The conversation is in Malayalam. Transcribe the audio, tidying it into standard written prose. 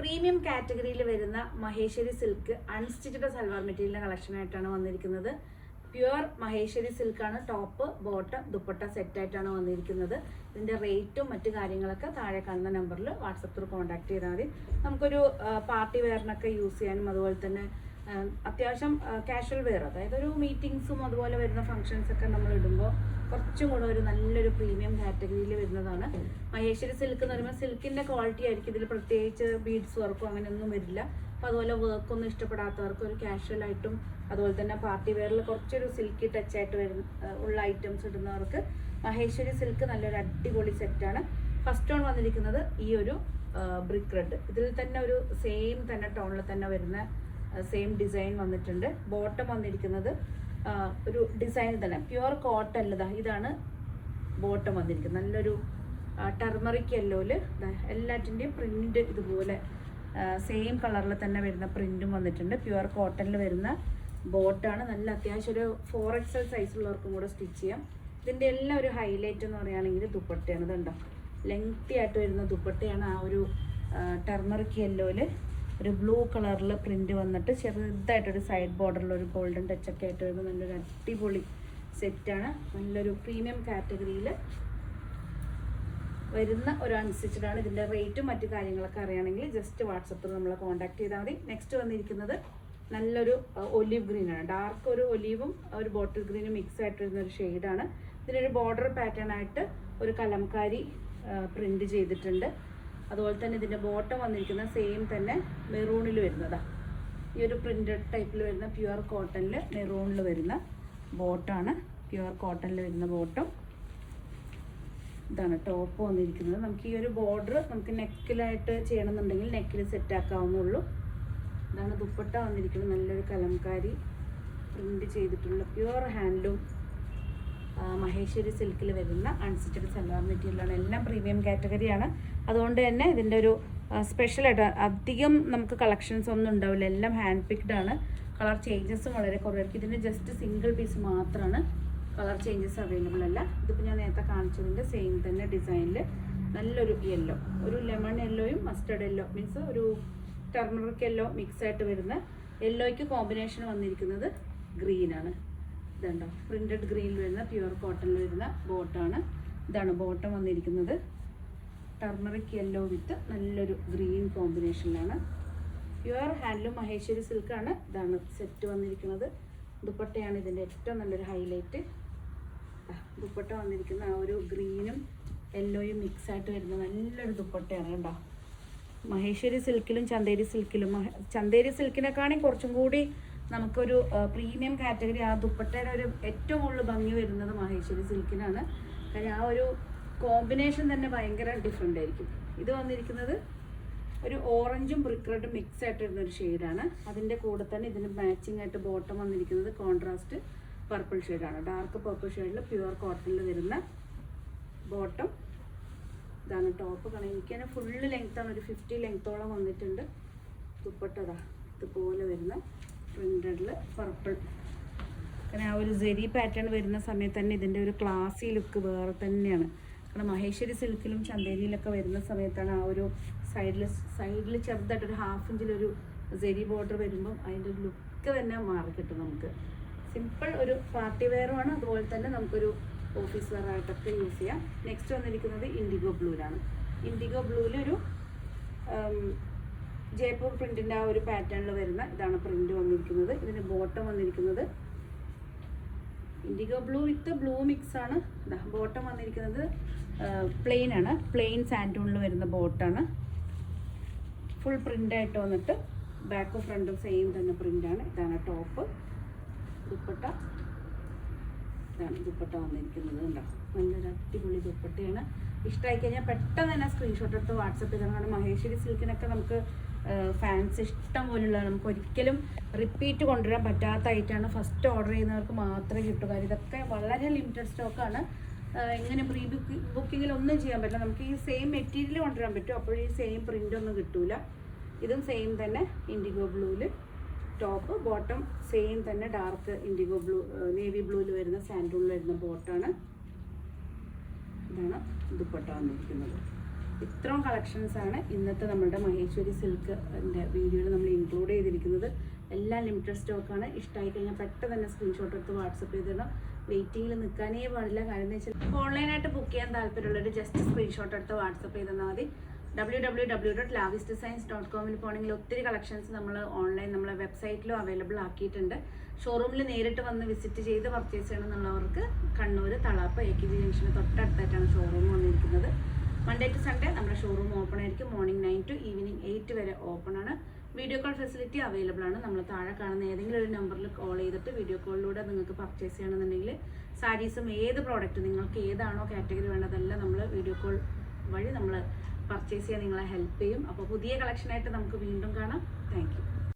പ്രീമിയം കാറ്റഗറിയിൽ വരുന്ന മഹേശ്വരി സിൽക്ക് അൺസ്റ്റിച്ചഡ് സൽവാർ മെറ്റീരിയലിന്റെ കളക്ഷൻ ആയിട്ടാണ് വന്നിരിക്കുന്നത്. പ്യുവർ മഹേശ്വരി സിൽക്കാണ്. ടോപ്പ് ബോട്ടം ദുപ്പട്ട സെറ്റ് ആയിട്ടാണ് വന്നിരിക്കുന്നത്. ഇതിന്റെ റേറ്റും മറ്റു കാര്യങ്ങളൊക്കെ താഴെ കാണുന്ന നമ്പറിൽ വാട്സപ്പ് ത്രൂ കോൺടാക്ട് ചെയ്താൽ മതി. നമുക്കൊരു പാർട്ടി വെയറിനൊക്കെ യൂസ് ചെയ്യാനും അതുപോലെ തന്നെ അത്യാവശ്യം കാഷ്വൽ വെയർ, അതായത് ഒരു മീറ്റിംഗ്സും അതുപോലെ വരുന്ന ഫംഗ്ഷൻസ് ഒക്കെ നമ്മൾ ഇടുമ്പോൾ കുറച്ചും കൂടെ ഒരു നല്ലൊരു പ്രീമിയം കാറ്റഗറിയിൽ വരുന്നതാണ്. മഹേശ്വരി സിൽക്ക് എന്ന് പറയുമ്പോൾ സിൽക്കിന്റെ ക്വാളിറ്റി ആയിരിക്കും. ഇതിൽ പ്രത്യേകിച്ച് ബീഡ്സ് വർക്കും അങ്ങനെയൊന്നും വരില്ല. അപ്പോൾ അതുപോലെ വർക്കൊന്നും ഇഷ്ടപ്പെടാത്തവർക്ക് ഒരു കാഷ്വൽ ആയിട്ടും അതുപോലെ തന്നെ പാർട്ടി വെയറിൽ കുറച്ചൊരു സിൽക്കി ടച്ച് ആയിട്ട് ഉള്ള ഐറ്റംസ് ഇടുന്നവർക്ക് മഹേശ്വരി സിൽക്ക് നല്ലൊരു അടിപൊളി സെറ്റാണ്. ഫസ്റ്റ് ടോൺ വന്നിരിക്കുന്നത് ഈ ഒരു ബ്രിക്ക് റെഡ്, ഇതിൽ തന്നെ ഒരു സെയിം തന്നെ ടോണിൽ തന്നെ വരുന്ന സെയിം ഡിസൈൻ വന്നിട്ടുണ്ട്. ബോട്ടം വന്നിരിക്കുന്നത് ഒരു ഡിസൈൻ തന്നെ പ്യുവർ കോട്ടണിൽ ഇതാണ് ബോട്ടം വന്നിരിക്കുന്നത്. നല്ലൊരു ടർമറിക് യെല്ലോയില് എല്ലാറ്റിൻ്റെയും പ്രിന്റ് ഇതുപോലെ സെയിം കളറിൽ തന്നെ വരുന്ന പ്രിന്റും വന്നിട്ടുണ്ട്. പ്യുവർ കോട്ടണിൽ വരുന്ന ബോട്ടാണ്. നല്ല അത്യാവശ്യം ഒരു 4XL സൈസുള്ളവർക്കും കൂടെ സ്റ്റിച്ച് ചെയ്യാം. ഇതിൻ്റെ എല്ലാം ഒരു ഹൈലൈറ്റ് എന്ന് പറയുകയാണെങ്കിൽ ദുപ്പട്ടയാണ്. ഇതുണ്ടോ, ലെങ്തി ആയിട്ട് വരുന്ന ദുപ്പട്ടയാണ്. ആ ഒരു ടർമറിക് യെല്ലോയില് ഒരു ബ്ലൂ കളറിൽ പ്രിന്റ് വന്നിട്ട് ചെറുതായിട്ടൊരു സൈഡ് ബോർഡറിൽ ഒരു ഗോൾഡൻ ടച്ചൊക്കെ ആയിട്ട് വരുമ്പോൾ നല്ലൊരു അടിപൊളി സെറ്റാണ്. നല്ലൊരു പ്രീമിയം കാറ്റഗറിയിൽ വരുന്ന ഒരു അൺസ്റ്റിച്ചഡ് ആണ്. ഇതിൻ്റെ റേറ്റും മറ്റു കാര്യങ്ങളൊക്കെ അറിയണമെങ്കിൽ ജസ്റ്റ് വാട്സപ്പിൽ നമ്മളെ കോൺടാക്ട് ചെയ്താൽ മതി. നെക്സ്റ്റ് വന്നിരിക്കുന്നത് നല്ലൊരു ഒലീവ് ഗ്രീൻ ആണ്. ഡാർക്ക് ഒരു ഒലീവും ഒരു ബോട്ടിൽ ഗ്രീനും മിക്സ് ആയിട്ട് വരുന്ന ഒരു ഷെയ്ഡാണ്. ഇതിനൊരു ബോർഡർ പാറ്റേൺ ആയിട്ട് ഒരു കലംകാരി പ്രിന്റ് ചെയ്തിട്ടുണ്ട്. അതുപോലെ തന്നെ ഇതിൻ്റെ ബോട്ടം വന്നിരിക്കുന്ന സെയിം തന്നെ മെറൂണിൽ വരുന്നതാണ്. ഈ ഒരു പ്രിന്റഡ് ടൈപ്പിൽ വരുന്ന പ്യുവർ കോട്ടണിൽ മെറൂണിൽ വരുന്ന ബോട്ടാണ്. പ്യുവർ കോട്ടണിൽ വരുന്ന ബോട്ടം. ഇതാണ് ടോപ്പ് വന്നിരിക്കുന്നത്. നമുക്ക് ഈ ഒരു ബോർഡർ നമുക്ക് നെക്കിലായിട്ട് ചെയ്യണമെന്നുണ്ടെങ്കിൽ നെക്കിൽ സെറ്റ് ആക്കാവുന്നുള്ളൂ. ഇതാണ് ദുപ്പട്ട വന്നിരിക്കുന്നത്. നല്ലൊരു കലംകാരി പ്രിന്റ് ചെയ്തിട്ടുള്ള പ്യുവർ ഹാൻഡ്ലൂം മഹേശ്വരി സിൽക്കിൽ വരുന്ന അൺസ്റ്റിച്ചഡ് സൽവാർ മെറ്റീരിയലാണ്. എല്ലാം പ്രീമിയം കാറ്റഗറിയാണ്. അതുകൊണ്ട് തന്നെ ഇതിൻ്റെ ഒരു സ്പെഷ്യലായിട്ട് അധികം നമുക്ക് കളക്ഷൻസ് ഒന്നും ഉണ്ടാവില്ല. എല്ലാം ഹാൻഡ് പിക്ഡ് ആണ്. കളർ ചേഞ്ചസും വളരെ കുറവായിരിക്കും. ഇതിന് ജസ്റ്റ് സിംഗിൾ പീസ് മാത്രമാണ് കളർ ചേഞ്ചസ് അവൈലബിൾ അല്ല. ഇതിപ്പോൾ ഞാൻ നേരത്തെ കാണിച്ചതിൻ്റെ സെയിം തന്നെ ഡിസൈനിൽ നല്ലൊരു യെല്ലോ, ഒരു ലെമൺ യെല്ലോയും മസ്റ്റർഡ് യെല്ലോ മീൻസ് ഒരു ടർമറിക് യെല്ലോ മിക്സ് ആയിട്ട് വരുന്ന യെല്ലോയ്ക്ക് കോമ്പിനേഷൻ വന്നിരിക്കുന്നത് ഗ്രീനാണ്. ഇതുണ്ടോ, പ്രിന്റഡ് ഗ്രീനിൽ വരുന്ന പ്യുവർ കോട്ടണിൽ വരുന്ന ബോട്ടാണ്. ഇതാണ് ബോട്ടം വന്നിരിക്കുന്നത്. ടർമറിക് യെല്ലോ വിത്ത് നല്ലൊരു ഗ്രീൻ കോമ്പിനേഷനിലാണ്. പ്യുവർ ഹാൻഡ്ലൂം മഹേശ്വരി സിൽക്കാണ്. ഇതാണ് സെറ്റ് വന്നിരിക്കുന്നത്. ദുപ്പട്ടയാണ് ഇതിൻ്റെ ഏറ്റവും നല്ലൊരു ഹൈലൈറ്റ്. ദുപ്പട്ട വന്നിരിക്കുന്ന ആ ഒരു ഗ്രീനും യെല്ലോയും മിക്സ് ആയിട്ട് വരുന്ന നല്ലൊരു ദുപ്പട്ടയാണ്. കേട്ടോ, മഹേശ്വരി സിൽക്കിലും ചന്തേരി സിൽക്കിലും ചന്തേരി സിൽക്കിനെക്കാണെങ്കിൽ കുറച്ചും കൂടി നമുക്കൊരു പ്രീമിയം കാറ്റഗറി ആ ദുപ്പട്ടയുടെ ഒരു ഏറ്റവും കൂടുതൽ ഭംഗി വരുന്നത് മഹേശ്വരി സിൽക്കിനാണ്. കാര്യം ആ ഒരു കോമ്പിനേഷൻ തന്നെ ഭയങ്കര ഡിഫറെൻ്റ് ആയിരിക്കും. ഇത് വന്നിരിക്കുന്നത് ഒരു ഓറഞ്ചും ബ്രിക്ക് റെഡും മിക്സ് ആയിട്ട് വരുന്നൊരു ഷെയ്ഡാണ്. അതിൻ്റെ കൂടെ തന്നെ ഇതിന് മാച്ചിങ് ആയിട്ട് ബോട്ടം വന്നിരിക്കുന്നത് കോൺട്രാസ്റ്റ് പർപ്പിൾ ഷെയ്ഡാണ്. ഡാർക്ക് പർപ്പിൾ ഷെയ്ഡിൽ പ്യുവർ കോട്ടണിൽ വരുന്ന ബോട്ടം. ഇതാണ് ടോപ്പ്. കാരണം എനിക്ക് തന്നെ ഫുള്ള് ലെങ്ത്താണ്, ഒരു 50 ലെങ്ത്തോളം വന്നിട്ടുണ്ട്. ദുപ്പട്ടതാ ഇതുപോലെ വരുന്ന പ്രിന്റഡിൽ പർപ്പിൾ. കാരണം ആ ഒരു സെരി പാറ്റേൺ വരുന്ന സമയത്ത് തന്നെ ഇതിൻ്റെ ഒരു ക്ലാസി ലുക്ക് വേറെ തന്നെയാണ്. കാരണം മഹേശ്വരി സിൽക്കിലും ചന്തേരിയിലൊക്കെ വരുന്ന സമയത്താണ് ആ ഒരു സൈഡിൽ ചെറുതായിട്ടൊരു 1/2 ഇഞ്ചിലൊരു സെരി ബോർഡർ വരുമ്പം അതിൻ്റെ ഒരു ലുക്ക് തന്നെ മാറി കിട്ടും. നമുക്ക് സിമ്പിൾ ഒരു പാർട്ടി വെയറുമാണ്. അതുപോലെ തന്നെ നമുക്കൊരു ഓഫീസ് വെയർ ആയിട്ടൊക്കെ യൂസ് ചെയ്യാം. നെക്സ്റ്റ് വന്നിരിക്കുന്നത് ഇൻഡിഗോ ബ്ലൂവിലാണ്. ഇൻഡിഗോ ബ്ലൂവിലൊരു ജയ്പൂർ പ്രിന്റിൻ്റെ ആ ഒരു പാറ്റേണിൽ വരുന്ന ഇതാണ് പ്രിന്റ് വന്നിരിക്കുന്നത്. ഇതിന് ബോട്ടം വന്നിരിക്കുന്നത് ഇൻഡിഗോ ബ്ലൂ വിത്ത് ബ്ലൂ മിക്സ് ആണ്. ബോട്ടം വന്നിരിക്കുന്നത് പ്ലെയിൻ ആണ്. പ്ലെയിൻ സാൻഡൂണിൽ വരുന്ന ബോട്ടാണ്. ഫുൾ പ്രിൻ്റായിട്ട് വന്നിട്ട് ബാക്കും ഫ്രണ്ടും സെയിം തന്നെ പ്രിൻ്റാണ്. ഇതാണ് ടോപ്പ്. ദുപ്പട്ട ഇതാണ് ദുപ്പട്ട വന്നിരിക്കുന്നത്. ഉണ്ടോ, നല്ലൊരു അടിപൊളി ദുപ്പട്ടയാണ്. ഇഷ്ടമായി കഴിഞ്ഞാൽ പെട്ടെന്ന് തന്നെ സ്ക്രീൻഷോട്ട് എടുത്ത് വാട്സപ്പ് ചെയ്താണ്. കാരണം മഹേശ്വരി സിൽക്കിനൊക്കെ നമുക്ക് ഫാൻസ് ഇഷ്ടം പോലുള്ള, നമുക്ക് ഒരിക്കലും റിപ്പീറ്റ് കൊണ്ടുവരാൻ പറ്റാത്ത ഐറ്റമാണ്. ഫസ്റ്റ് ഓർഡർ ചെയ്യുന്നവർക്ക് മാത്രമേ കിട്ടൂ. കാര്യം ഇതൊക്കെ വളരെ ലിമിറ്റഡ് സ്റ്റോക്കാണ്. ഇങ്ങനെ പ്രീ ബുക്കിങ്ങിൽ ഒന്നും ചെയ്യാൻ പറ്റില്ല. നമുക്ക് ഈ സെയിം മെറ്റീരിയൽ കൊണ്ടുവരാൻ പറ്റും. അപ്പോൾ ഈ സെയിം പ്രിൻ്റ് ഒന്നും കിട്ടൂല. ഇതും സെയിം തന്നെ ഇൻഡിഗോ ബ്ലൂവിൽ ടോപ്പ്, ബോട്ടം സെയിം തന്നെ ഡാർക്ക് ഇൻഡിഗോ ബ്ലൂ നേവി ബ്ലൂവിൽ വരുന്ന സാൻഡൂണിൽ വരുന്ന ബോട്ടാണ്. ഇതാണ് ദുപ്പട്ട വന്നിരിക്കുന്നത്. ഇത്രയും കളക്ഷൻസാണ് ഇന്നത്തെ നമ്മുടെ മഹേശ്വരി സിൽക്ക് വീഡിയോയിൽ നമ്മൾ ഇൻക്ലൂഡ് ചെയ്തിരിക്കുന്നത്. എല്ലാം ലിമിറ്റഡ് സ്റ്റോക്കാണ്. ഇഷ്ടമായി കഴിഞ്ഞാൽ പെട്ടെന്ന് തന്നെ സ്ക്രീൻഷോട്ട് എടുത്ത് വാട്സപ്പ് ചെയ്തിടണം. വെയിറ്റിങ്ങിൽ നിൽക്കാനേ പാടില്ല. കാര്യം എന്ന് വെച്ചാൽ ഓൺലൈനായിട്ട് ബുക്ക് ചെയ്യാൻ താല്പര്യമുള്ളവർ ജസ്റ്റ് സ്ക്രീൻഷോട്ട് എടുത്ത് വാട്സപ്പ് ചെയ്താൽ മതി. www.lavisdesigns.com പോകണമെങ്കിൽ ഒത്തിരി കളക്ഷൻസ് നമ്മൾ ഓൺലൈൻ നമ്മളെ വെബ്സൈറ്റിലും അവൈലബിൾ ആക്കിയിട്ടുണ്ട്. ഷോറൂമിൽ നേരിട്ട് വന്ന് വിസിറ്റ് ചെയ്ത് പർച്ചേസ് ചെയ്യണമെന്നുള്ളവർക്ക് കണ്ണൂർ തളാപ്പ് AKB ജംഗ്ഷന് തൊട്ടടുത്തായിട്ടാണ് ഷോറൂം വന്നിരിക്കുന്നത്. മൺഡേ ടു സൺഡേ നമ്മുടെ ഷോറൂം ഓപ്പൺ ആയിരിക്കും. മോർണിംഗ് 9 to ഈവനിങ് 8 വരെ ഓപ്പൺ ആണ്. വീഡിയോ കോൾ ഫെസിലിറ്റി അവൈലബിൾ ആണ്. നമ്മൾ താഴെ കാണുന്ന ഏതെങ്കിലും ഒരു നമ്പറിൽ കോൾ ചെയ്തിട്ട് വീഡിയോ കോളിലൂടെ നിങ്ങൾക്ക് പർച്ചേസ് ചെയ്യണമെന്നുണ്ടെങ്കിൽ സാരീസും ഏത് പ്രോഡക്റ്റ് നിങ്ങൾക്ക് ഏതാണോ കാറ്റഗറി വേണ്ടതെല്ലാം നമ്മൾ വീഡിയോ കോൾ വഴി നമ്മൾ പർച്ചേസ് ചെയ്യാൻ നിങ്ങളെ ഹെൽപ്പ് ചെയ്യും. അപ്പോൾ പുതിയ കളക്ഷനായിട്ട് നമുക്ക് വീണ്ടും കാണാം. Thank you.